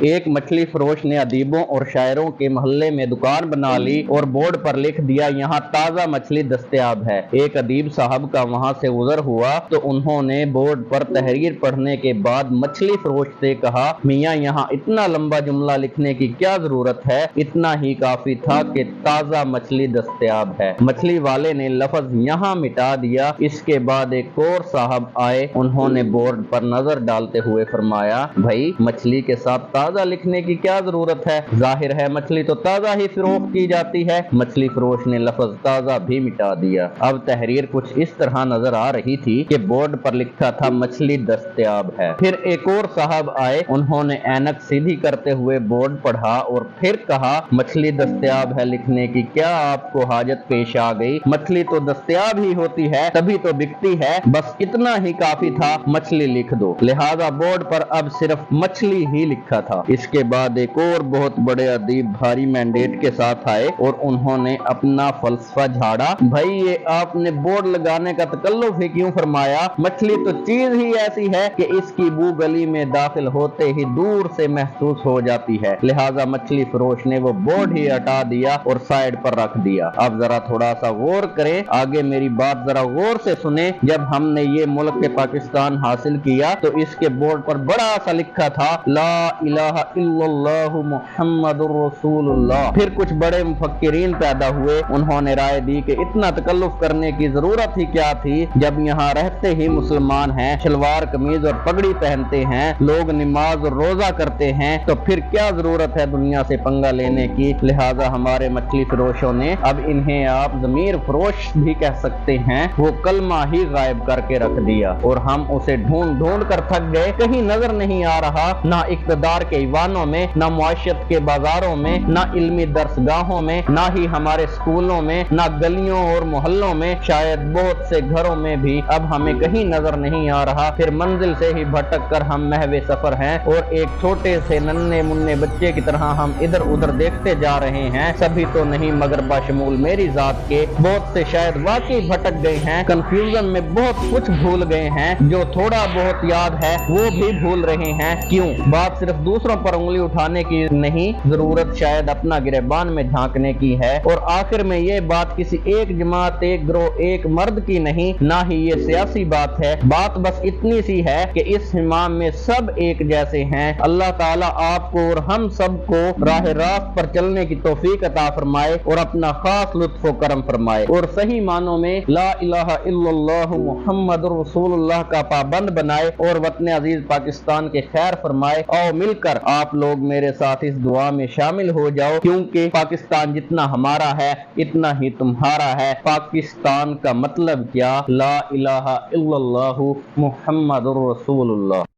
ایک मछली फरोश ने अदीबों और शायरों के मोहल्ले में दुकान बना ली और बोर्ड पर लिख दिया, यहाँ ताज़ा मछली दस्तयाब है। एक अदीब साहब का वहां से गुजर हुआ तो उन्होंने बोर्ड पर तहरीर पढ़ने के बाद मछली फरोश से कहा, मियाँ यहाँ इतना लंबा जुमला लिखने की क्या जरूरत है, इतना ही काफी था कि ताज़ा मछली दस्तयाब है। मछली वाले ने लफ्ज यहाँ मिटा दिया। इसके बाद एक और साहब आए, उन्होंने बोर्ड पर नजर डालते हुए फरमाया, भाई मछली के साथ ताज़ा लिखने की क्या जरूरत है, जाहिर है मछली तो ताज़ा ही फरोख्त की जाती है। मछली फरोश ने लफ्ज ताज़ा भी मिटा दिया। अब तहरीर कुछ इस तरह नजर आ रही थी कि बोर्ड पर लिखा था मछली दस्तयाब है। फिर एक और साहब आए, उन्होंने ऐनक सीधी करते हुए बोर्ड पढ़ा और फिर कहा, मछली दस्तयाब है लिखने की क्या आपको हाजत पेश आ गई, मछली तो दस्तयाब ही होती है तभी तो बिकती है, बस इतना ही काफी था, मछली लिख दो। लिहाजा बोर्ड पर अब सिर्फ मछली ही लिखा था। इसके बाद एक और बहुत बड़े अदीब भारी मैंडेट के साथ आए और उन्होंने अपना फलसफा झाड़ा, भाई ये आपने बोर्ड लगाने का तकल्लुफ ही क्यों फरमाया, मछली तो चीज ही ऐसी है कि इसकी बू गली में दाखिल होते ही दूर से महसूस हो जाती है। लिहाजा मछली फरोश ने वो बोर्ड ही हटा दिया और साइड पर रख दिया। अब जरा थोड़ा सा गौर करें, आगे मेरी बात जरा गौर से सुने। जब हमने ये मुल्क के पाकिस्तान हासिल किया तो इसके बोर्ड पर बड़ा सा लिखा था, ला इलाहा इल्लल्लाहु मुहम्मदुर रसूलुल्लाह। फिर कुछ बड़े मुफक्किरीन पैदा हुए, उन्होंने राय दी कि इतना तकल्लुफ करने की जरूरत ही क्या थी, जब यहाँ रहते ही मुसलमान हैं, शलवार कमीज और पगड़ी पहनते हैं, लोग नमाज और रोजा करते हैं, तो फिर क्या जरूरत है दुनिया से पंगा लेने की। लिहाजा हमारे मछली फरोशों ने, अब इन्हें आप ज़मीर फरोश भी कह सकते हैं, वो कलमा ही गायब करके रख दिया और हम उसे ढूंढ ढूंढ कर थक गए, कहीं नजर नहीं आ रहा, ना इक़्तिदार के ईवानों में, ना मुआशरत के बाजारों में, ना इल्मी दरसगाहों में, ना ही हमारे स्कूलों में, ना गलियों और मोहल्लों में, शायद बहुत से घरों में भी अब हमें कहीं नजर नहीं आ रहा। फिर मंजिल से ही भटक कर हम महवे सफर हैं और एक छोटे से नन्हे मुन्ने बच्चे की तरह हम इधर उधर देखते जा रहे हैं। सभी तो नहीं मगर बाशमूल मेरी जात के बहुत से शायद वाकई भटक गए हैं, कंफ्यूजन में बहुत कुछ भूल गए हैं, जो थोड़ा बहुत याद है वो भी भूल रहे हैं। क्यों? बात सिर्फ दूसरों पर उंगली उठाने की नहीं, जरूरत शायद अपना गिरबान में झांकने की है। और आखिर में ये बात किसी एक जमात, एक ग्रोह, एक मर्द की नहीं, ना ही ये सियासी बात है। बात बस इतनी सी है कि इस हिमाम में सब एक जैसे हैं। अल्लाह ताला आपको और हम सबको राह रास्त पर चलने की तौफीक अता फरमाए और अपना खास लुत्फ व करम फरमाए और सही मानों में ला इलाहा इल्लल्लाहु मुहम्मदुर रसूलुल्लाह का पाबंद बनाए और वतन अजीज पाकिस्तान के खैर फरमाए। आओ मिलकर आप लोग मेरे साथ इस दुआ में शामिल हो जाओ, क्योंकि पाकिस्तान जितना हमारा है इतना ही तुम्हारा है। पाकिस्तान का मतलब क्या? ला इलाहा इल्लल्लाहु मुहम्मदुर रसूलुल्लाह।